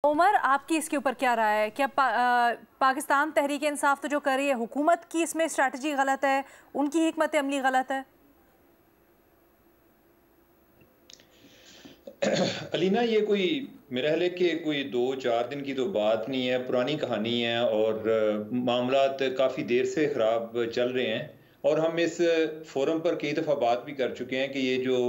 उमर, आपकी इसके ऊपर क्या राय है? क्या पाकिस्तान तहरीक इंसाफ तो जो कर रही है, हुकूमत की इसमें स्ट्रैटेजी गलत है, उनकी हिकमत अमली गलत है? अलीना, ये कोई मेरा ख्याल है कि कोई 2-4 दिन की तो बात नहीं है, पुरानी कहानी है और मामलात काफ़ी देर से ख़राब चल रहे हैं। और हम इस फोरम पर कई दफ़ा बात भी कर चुके हैं कि ये जो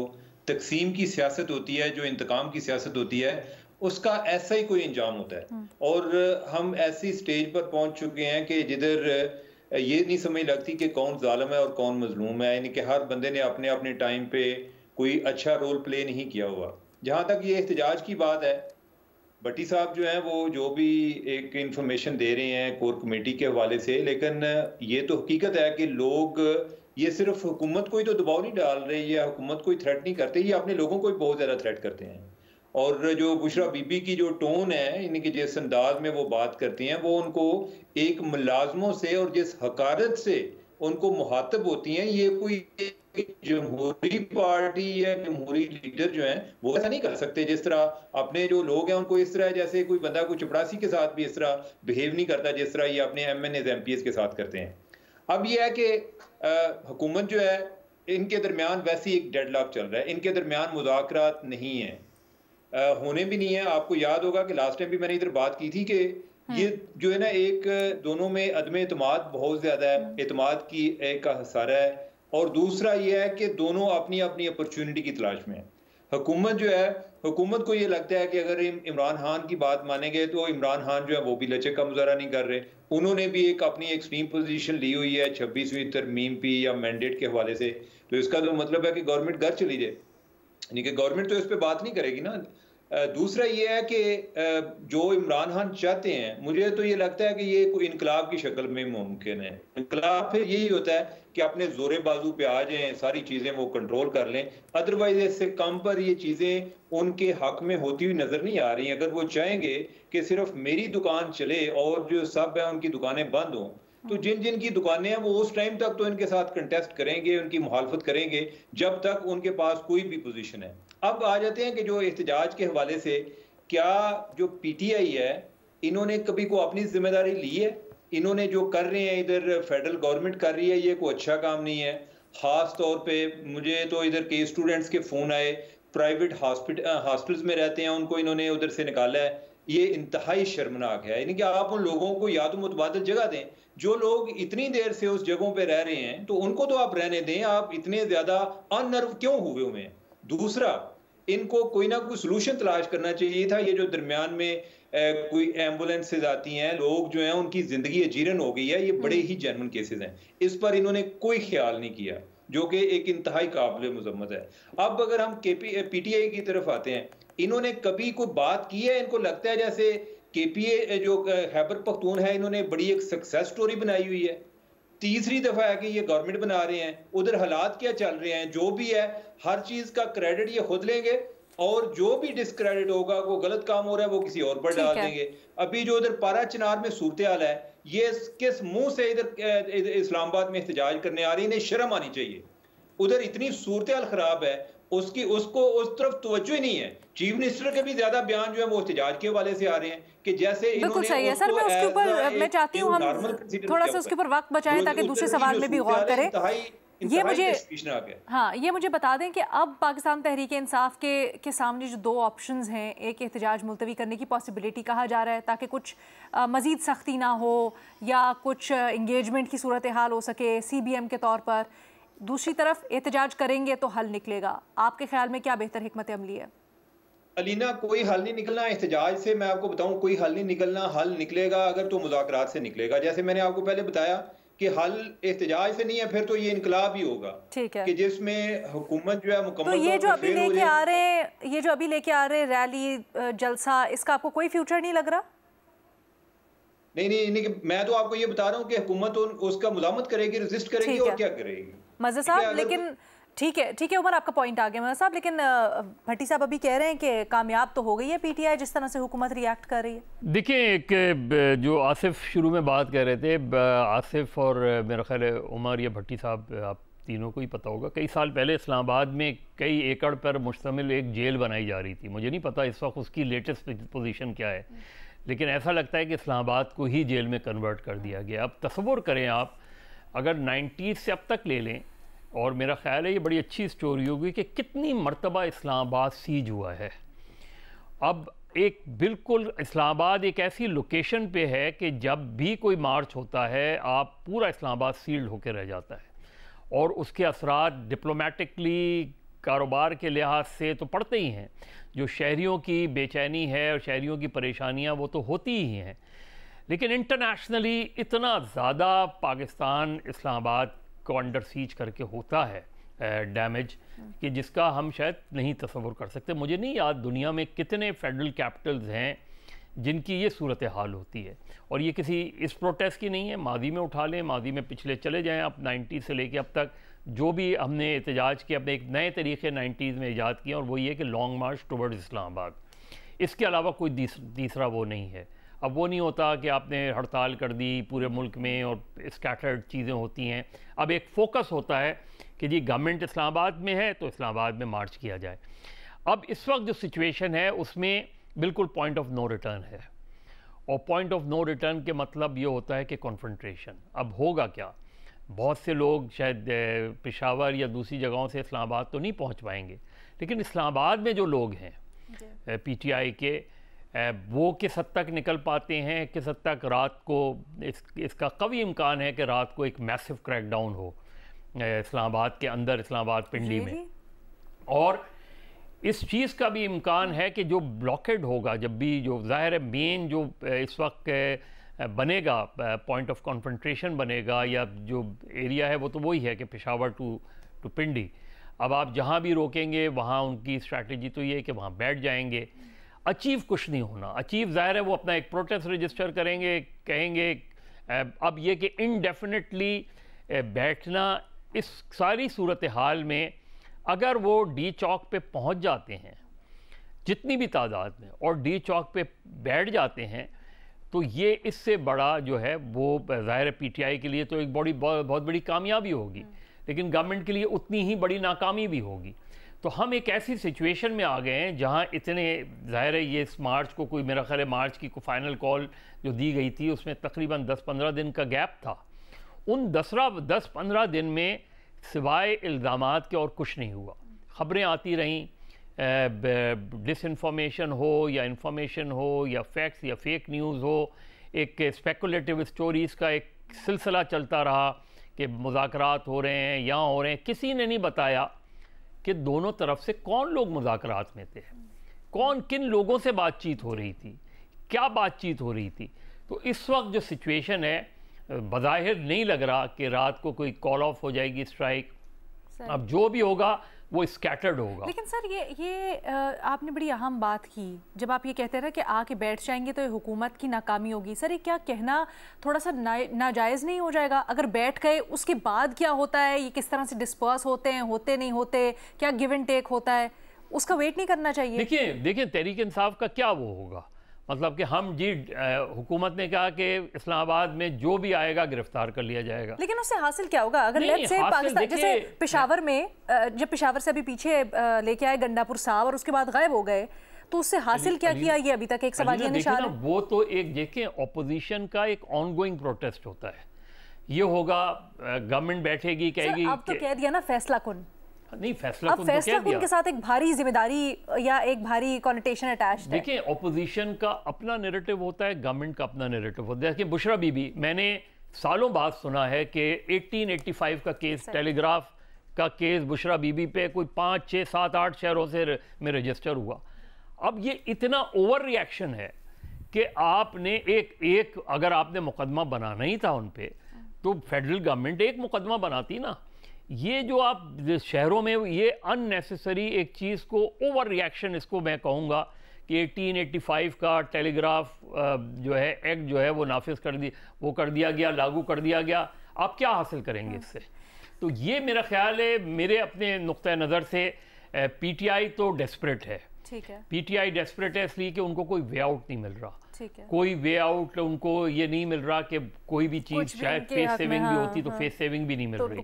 तकसीम की सियासत होती है, जो इंतकाम की सियासत होती है, उसका ऐसा ही कोई अंजाम होता है। और हम ऐसी स्टेज पर पहुंच चुके हैं कि जिधर ये नहीं समझ लगती कि कौन जालिम है और कौन मजलूम है, यानी कि हर बंदे ने अपने अपने टाइम पे कोई अच्छा रोल प्ले नहीं किया हुआ। जहाँ तक ये एहतजाज की बात है, भट्टी साहब जो हैं वो जो भी एक इंफॉर्मेशन दे रहे हैं कोर कमेटी के हवाले से, लेकिन ये तो हकीकत है कि लोग ये सिर्फ हुकूमत को ही तो दबाव नहीं डाल रहे या हुकूमत को ही थ्रेट नहीं करते, ये अपने लोगों को ही बहुत ज़्यादा थ्रेट करते हैं। और जो बुशरा बीबी की जो टोन है, यानी कि जिस अंदाज में वो बात करती हैं, वो उनको एक मुलाजमों से और जिस हकारत से उनको मुहातब होती हैं, ये कोई जमहूरी पार्टी या जमहूरी लीडर जो हैं वो ऐसा नहीं कर सकते। जिस तरह अपने जो लोग हैं उनको इस तरह, जैसे कोई बंदा कोई चपरासी के साथ भी इस तरह बिहेव नहीं करता जिस तरह ये अपने MNAs MPs के साथ करते हैं। अब ये है कि हुकूमत जो है, इनके दरमियान वैसे ही एक डेडलॉक चल रहा है, इनके दरमियान मुज़ाकरात नहीं है, होने भी नहीं है। आपको याद होगा कि लास्ट टाइम भी मैंने इधर बात की थी कि ये जो है ना, एक दोनों में अदम एतमाद बहुत ज्यादा है, एतमाद की एक हसारा है। और दूसरा ये है कि दोनों अपनी अपनी अपॉर्चुनिटी की तलाश में है। हुकूमत जो है, हुकूमत को ये लगता है कि अगर इमरान खान की बात मानेंगे तो इमरान खान जो है वो भी लचक का मुजाहरा नहीं कर रहे। उन्होंने भी एक अपनी एक्सट्रीम पोजीशन ली हुई है 26वीं तरमीम पे या मैंडेट के हवाले से। तो इसका तो मतलब है कि गवर्नमेंट घर चली जाए, यानी कि गवर्नमेंट तो इस पर बात नहीं करेगी ना। दूसरा ये है कि जो इमरान खान चाहते हैं, मुझे तो ये लगता है कि ये कोई इनकलाब की शक्ल में मुमकिन है। इनकलाब फिर यही होता है कि अपने जोरे बाजू पे आ जाएं, सारी चीजें वो कंट्रोल कर लें। अदरवाइज इससे कम पर ये चीजें उनके हक में होती हुई नजर नहीं आ रही। अगर वो चाहेंगे कि सिर्फ मेरी दुकान चले और जो सब है उनकी दुकानें बंद हों, तो जिन जिन की दुकानें हैं वो उस टाइम तक तो इनके साथ कंटेस्ट करेंगे, उनकी मुखालफत करेंगे जब तक उनके पास कोई भी पोजीशन है। अब आ जाते हैं कि जो एहतजाज के हवाले से, क्या जो PTI है, इन्होंने कभी को अपनी जिम्मेदारी ली है? इन्होंने जो कर रहे हैं इधर फेडरल गवर्नमेंट कर रही है, ये कोई अच्छा काम नहीं है। खास तौर पे मुझे तो इधर के स्टूडेंट्स के फोन आए, प्राइवेट हॉस्पिटल्स में रहते हैं, उनको इन्होंने उधर से निकाला है। ये इंतहाई शर्मनाक है। यानी कि आप उन लोगों को या तो मुतबादल जगह दें, जो लोग इतनी देर से उस जगहों पे रह रहे हैं तो उनको तो आप रहने दें, आप इतने ज्यादा अनर्व क्यों हुए हुए हैं? दूसरा, इनको कोई ना कोई सोल्यूशन तलाश करना चाहिए था। ये जो दरमियान में कोई एम्बुलेंसेज आती हैं, लोग जो हैं उनकी जिंदगी अजीरन हो गई है, ये बड़े ही जेन्युइन केसेस हैं, इस पर इन्होंने कोई ख्याल नहीं किया, जो कि एक इंतहाई काबिल मुजम्मत है। अब अगर हम PTI की तरफ आते हैं, इन्होंने कभी कोई बात की है? इनको लगता है जैसे KPA जो खैबर पख्तून है, इन्होंने बड़ी एक सक्सेस स्टोरी बनाई हुई है। तीसरी दफा है कि ये गवर्नमेंट बना रहे हैं, उधर हालात क्या चल रहे हैं, जो भी है हर चीज का क्रेडिट ये खुद लेंगे और जो भी डिस्क्रेडिट होगा, वो गलत काम हो रहा है वो किसी और पर डाल देंगे। अभी जो उधर पारा चिनार में सूरत हाल है, ये किस मुंह से इधर इस्लामाबाद में एहतजाज करने आ रही है? इन्हें शर्म आनी चाहिए। उधर इतनी सूरत हाल खराब है, उसको उस तरफ तवज्जो ही नहीं है। चीफ मिनिस्टर के भी ज्यादा बयान जो है वो एहतजाज के हवाले से आ रहे हैं कि जैसे बिल्कुल सही है सर। मैं उसके ऊपर मैं चाहती हूँ हम थोड़ा सा उसके ऊपर वक्त बचाएं ताकि दूसरे सवाल में भी गौर करें। ये मुझे बता दें कि अब पाकिस्तान तहरीक इंसाफ के सामने जो दो ऑप्शंस हैं, एक एहतजाज मुलतवी करने की पॉसिबिलिटी कहा जा रहा है ताकि कुछ मजीद सख्ती ना हो या कुछ इंगेजमेंट की सूरत हाल हो सके CBM के तौर पर। दूसरी तरफ एहतजाज करेंगे तो हल निकलेगा। आपके ख्याल में क्या बेहतर हिकमत अमली है? अलीना, कोई हल नहीं निकलना एहतजाज से। मैं आपको बताऊं, कोई हल नहीं निकलना। हल निकलेगा अगर तो मुज़ाकरात से निकलेगा। जैसे मैंने आपको पहले बताया कि हल एहतजाज से नहीं है, फिर तो ये इनकलाब ही होगा। ठीक है, कि जिसमें हुकूमत जो है मुकम्मल। तो ये जो अभी लेके आ रहे रैली जलसा, इसका आपको कोई फ्यूचर नहीं लग रहा? नहीं, मैं तो आपको ये बता रहा हूँ कि हुकूमत उसका मुज़ामत करेगी, रेजिस्ट करेगी और क्या करेगी। मज़हर साहब, लेकिन ठीक है उमर, आपका पॉइंट आ गया मज़हर साहब, लेकिन भट्टी साहब अभी कह रहे हैं कि कामयाब तो हो गई है PTI जिस तरह से हुकूमत रिएक्ट कर रही है। देखिए, एक जो आसिफ शुरू में बात कर रहे थे, आसिफ और मेरा ख्याल है उमर या भट्टी साहब, आप तीनों को ही पता होगा, कई साल पहले इस्लामाबाद में कई एकड़ पर मुश्तमिल एक जेल बनाई जा रही थी। मुझे नहीं पता इस वक्त उसकी लेटेस्ट पोजीशन क्या है, लेकिन ऐसा लगता है कि इस्लामाबाद को ही जेल में कन्वर्ट कर दिया गया। अब तसव्वुर करें आप, अगर 90s से अब तक ले लें, और मेरा ख़्याल है ये बड़ी अच्छी स्टोरी होगी कि कितनी मरतबा इस्लामाबाद सीज हुआ है। अब एक बिल्कुल इस्लामाबाद एक ऐसी लोकेशन पे है कि जब भी कोई मार्च होता है आप पूरा इस्लामाबाद सील्ड होकर रह जाता है, और उसके असरात डिप्लोमेटिकली कारोबार के लिहाज से तो पड़ते ही हैं। जो शहरियों की बेचैनी है और शहरियों की परेशानियां वो तो होती ही हैं, लेकिन इंटरनेशनली इतना ज़्यादा पाकिस्तान इस्लामाबाद को अंडर सीज करके होता है डैमेज कि जिसका हम शायद नहीं तसव्वुर कर सकते। मुझे नहीं याद दुनिया में कितने फेडरल कैपिटल्स हैं जिनकी ये सूरत हाल होती है, और ये किसी इस प्रोटेस्ट की नहीं है। मादी में उठा लें, मादी में पिछले चले जाएं आप 90 से लेके अब तक जो भी हमने एहतजाज किया, अपने एक नए तरीके 90s में ईजाद किया, और वो ये कि लॉन्ग मार्च टुवर्ड्स इस्लामाबाद। इसके अलावा कोई तीसरा वो नहीं है। अब वो नहीं होता कि आपने हड़ताल कर दी पूरे मुल्क में और स्कैटर्ड चीज़ें होती हैं। अब एक फोकस होता है कि जी गवर्नमेंट इस्लामाबाद में है तो इस्लामाबाद में मार्च किया जाए। अब इस वक्त जो सिचुएशन है उसमें बिल्कुल पॉइंट ऑफ नो रिटर्न है, और पॉइंट ऑफ नो रिटर्न के मतलब ये होता है कि कॉन्फ्रंट्रेशन। अब होगा क्या, बहुत से लोग शायद पेशावर या दूसरी जगहों से इस्लामाबाद तो नहीं पहुंच पाएंगे, लेकिन इस्लामाबाद में जो लोग हैं PTI के, वो किस हद तक निकल पाते हैं, किस हद तक रात को इसका कवी इम्कान है कि रात को एक मैसिव क्रैकडाउन हो इस्लामाबाद के अंदर, इस्लामाबाद पिंडी में। और इस चीज़ का भी इम्कान है कि जो ब्लॉकेड होगा, जब भी जो ज़ाहिर है मेन जो इस वक्त बनेगा पॉइंट ऑफ कॉन्फ्रंट्रेशन बनेगा या जो एरिया है वो तो वही है कि पेशावर टू पिंडी। अब आप जहाँ भी रोकेंगे वहाँ उनकी स्ट्रैटेजी तो ये है कि वहाँ बैठ जाएंगे। अचीव कुछ नहीं होना। अचीव ज़ाहिर है वो अपना एक प्रोटेस्ट रजिस्टर करेंगे, कहेंगे। अब ये कि इनडेफिनेटली बैठना, इस सारी सूरत हाल में अगर वो डी चौक पे पहुंच जाते हैं जितनी भी तादाद में, और डी चौक पे बैठ जाते हैं, तो ये इससे बड़ा जो है वो ज़ाहिर PTI के लिए तो एक बहुत बड़ी कामयाबी होगी, लेकिन गवर्नमेंट के लिए उतनी ही बड़ी नाकामी भी होगी। तो हम एक ऐसी सिचुएशन में आ गए हैं जहां इतने ज़ाहिर है ये इस मार्च को कोई, मेरा ख्याल है मार्च की कोई फाइनल कॉल जो दी गई थी उसमें तकरीबन 10-15 दिन का गैप था। उन 10-15 दिन में सिवाय इल्ज़ामात के और कुछ नहीं हुआ। ख़बरें आती रहीं, डिसइंफॉर्मेशन हो या इंफॉर्मेशन हो या फैक्ट्स या फेक न्यूज़ हो, एक स्पेकुलेटिव स्टोरीज़ का एक सिलसिला चलता रहा कि मुज़ाकरात हो रहे हैं, यहाँ हो रहे हैं। किसी ने नहीं बताया कि दोनों तरफ से कौन लोग मुज़ाकरात में थे, कौन किन लोगों से बातचीत हो रही थी, क्या बातचीत हो रही थी। तो इस वक्त जो सिचुएशन है, बज़ाहिर नहीं लग रहा कि रात को कोई कॉल ऑफ हो जाएगी स्ट्राइक। अब जो भी होगा वो स्कैटर्ड होगा। लेकिन सर ये आपने बड़ी अहम बात की, जब आप ये कहते रहे कि आके बैठ जाएंगे तो ये हुकूमत की नाकामी होगी। सर ये क्या कहना थोड़ा सा नाजायज़ नहीं हो जाएगा? अगर बैठ गए उसके बाद क्या होता है, ये किस तरह से डिस्पर्स होते हैं, होते नहीं होते, क्या गिव एंड टेक होता है, उसका वेट नहीं करना चाहिए? देखिए तहरीक इंसाफ का क्या वो होगा, मतलब कि हम जी हुकूमत ने कहा कि इस्लामाबाद में जो भी आएगा गिरफ्तार कर लिया जाएगा, लेकिन उससे हासिल क्या होगा? अगर लेट्स से पाकिस्तान जैसे पेशावर में, जब पेशावर से अभी पीछे लेके आए गंडापुर साहब और उसके बाद गायब हो गए, तो उससे हासिल क्या किया, ये अभी तक एक सवालिया निशान है। वो तो एक देखें ऑपोजिशन का एक ऑनगोइंग प्रोटेस्ट होता है। ये होगा, गवर्नमेंट बैठेगी कहेगी, अब तो कह दिया ना फैसला कुन, नहीं फैसला अब फैसला कुन के साथ एक भारी जिम्मेदारी या एक भारी कॉन्टेशन अटैच्ड है। देखिए ऑपोजिशन का अपना नैरेटिव होता है, गवर्नमेंट का अपना नैरेटिव होता है। देखिए बुशरा बीबी, मैंने सालों बाद सुना है कि 1885 का केस, टेलीग्राफ का केस बुशरा बीबी पे कोई 5, 6, 7, 8 शहरों से में रजिस्टर हुआ। अब ये इतना ओवर रिएक्शन है कि आपने एक अगर आपने मुकदमा बनाना ही था उन पे, तो फेडरल गवर्नमेंट एक मुकदमा बनाती ना। ये जो आप शहरों में ये अननेसेसरी एक चीज़ को ओवर रिएक्शन, इसको मैं कहूँगा कि 1885 का टेलीग्राफ जो है एक्ट जो है वो नाफिज कर दिया गया, लागू कर दिया गया। आप क्या हासिल करेंगे इससे? तो ये मेरा ख्याल है, मेरे अपने नुक्ता नज़र से PTI तो डेस्परेट है। ठीक है, PTI डेस्परेट है इसलिए कि उनको कोई वे आउट नहीं मिल रहा। ठीक है, कोई वे आउट उनको ये नहीं मिल रहा कि कोई भी चीज़, शायद फेस सेविंग भी होती तो फेस सेविंग भी नहीं मिल रही।